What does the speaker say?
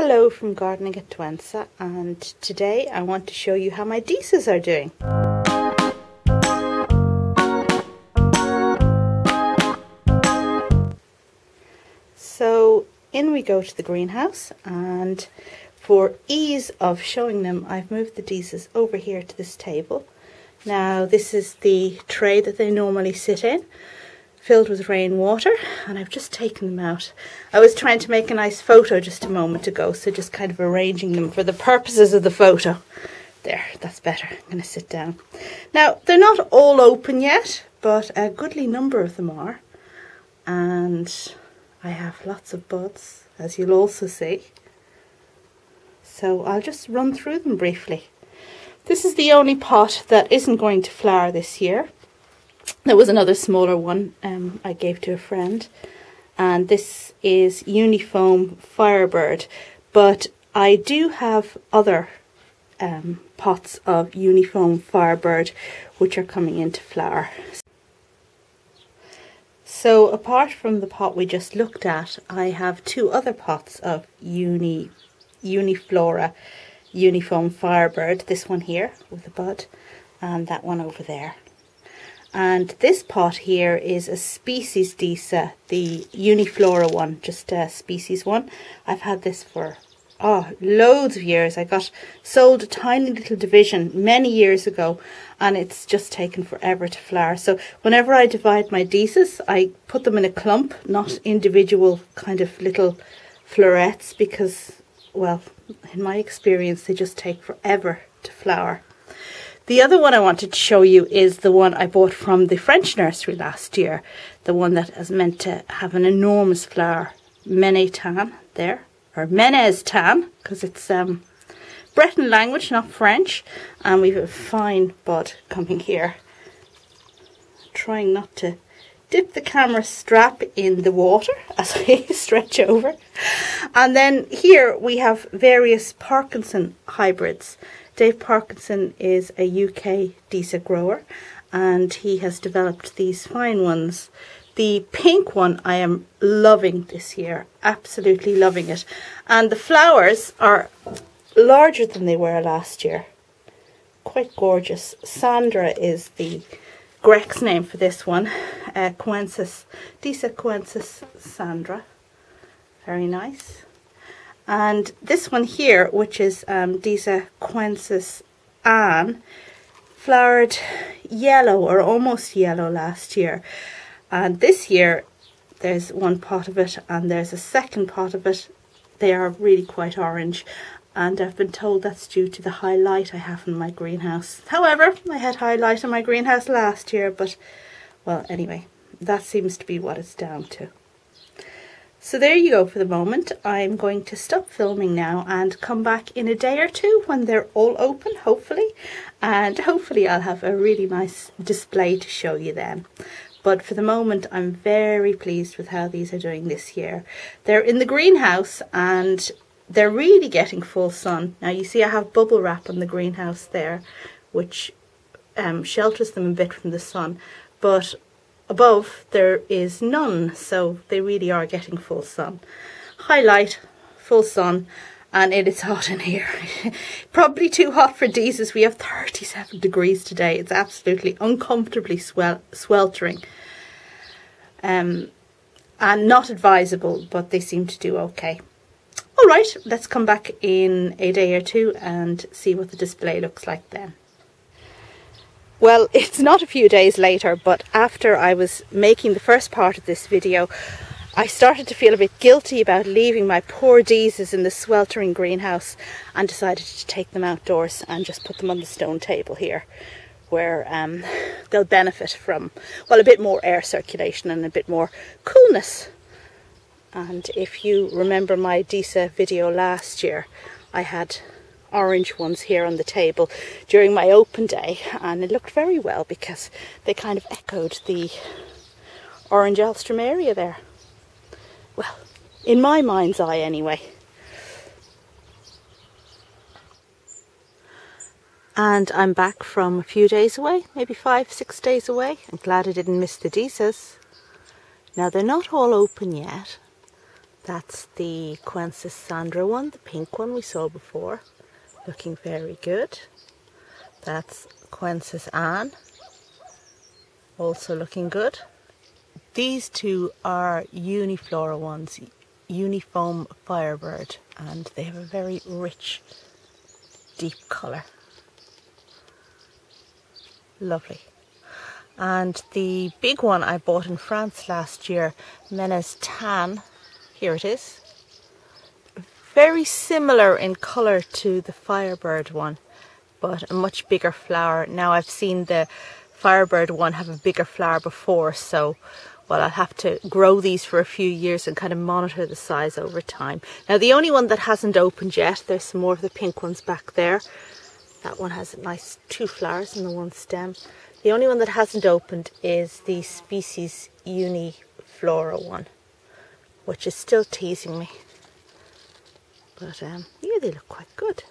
Hello from Gardening at Dwensa, and today I want to show you how my Disas are doing. So in we go to the greenhouse, and for ease of showing them I've moved the Disas over here to this table. Now this is the tray that they normally sit in, filled with rainwater, and I've just taken them out. I was trying to make a nice photo just a moment ago, so just kind of arranging them for the purposes of the photo. There, that's better. I'm going to sit down. Now, they're not all open yet, but a goodly number of them are. And I have lots of buds, as you'll also see. So I'll just run through them briefly. This is the only pot that isn't going to flower this year. There was another smaller one I gave to a friend, and this is Unifoam Firebird, but I do have other pots of Unifoam Firebird which are coming into flower. So apart from the pot we just looked at, I have two other pots of Uniflora Unifoam Firebird, this one here with a bud and that one over there. And this pot here is a species Disa, the Uniflora one, just a species one. I've had this for loads of years. I got sold a tiny little division many years ago, and it's just taken forever to flower. So whenever I divide my Disas, I put them in a clump, not individual kind of little florets, because, well, in my experience, they just take forever to flower. The other one I wanted to show you is the one I bought from the French nursery last year. The one that is meant to have an enormous flower. Menetan there. Or Menez tan, because it's Breton language, not French. And we've a fine bud coming here. Trying not to dip the camera strap in the water as I stretch over. And then here we have various Parkinson hybrids. Dave Parkinson is a UK Disa grower, and he has developed these fine ones. The pink one I am loving this year, absolutely loving it. And the flowers are larger than they were last year. Quite gorgeous. Sandra is the Greg's name for this one. Disa Coensis Sandra. Very nice. And this one here, which is Disa Coensis Anne, flowered yellow or almost yellow last year. And this year there's one pot of it and there's a second pot of it. They are really quite orange, and I've been told that's due to the high light I have in my greenhouse. However, I had high light in my greenhouse last year, but, well, anyway, that seems to be what it's down to. So there you go for the moment. I'm going to stop filming now and come back in a day or two when they're all open, hopefully. And hopefully I'll have a really nice display to show you then. But for the moment, I'm very pleased with how these are doing this year. They're in the greenhouse and they're really getting full sun. Now you see I have bubble wrap on the greenhouse there, which shelters them a bit from the sun. But above there is none, so they really are getting full sun. Highlight, full sun, and it is hot in here. Probably too hot for Disas. We have 37 degrees today. It's absolutely uncomfortably sweltering. And not advisable, but they seem to do okay. Alright, let's come back in a day or two and see what the display looks like then. Well, it's not a few days later, but after I was making the first part of this video, I started to feel a bit guilty about leaving my poor Disas in the sweltering greenhouse, and decided to take them outdoors and just put them on the stone table here, where they'll benefit from, well, a bit more air circulation and a bit more coolness. And if you remember my Disa video last year, I had orange ones here on the table during my open day, and it looked very well because they kind of echoed the orange Alstrom area there. Well, in my mind's eye anyway. And I'm back from a few days away, maybe 5-6 days away. I'm glad I didn't miss the Disas. Now they're not all open yet, That's the Quensis Sandra one, the pink one we saw before, looking very good. That's Quensis Anne, also looking good. These two are Uniflora ones, Unifoam Firebird, and they have a very rich, deep colour. Lovely. And the big one I bought in France last year, Menes Tan, here it is. Very similar in colour to the Firebird one, but a much bigger flower. Now I've seen the Firebird one have a bigger flower before, so well, I'll have to grow these for a few years and kind of monitor the size over time. Now the only one that hasn't opened yet, there's some more of the pink ones back there. That one has a nice 2 flowers in the one stem. The only one that hasn't opened is the Species Uniflora one, which is still teasing me. But yeah, they look quite good.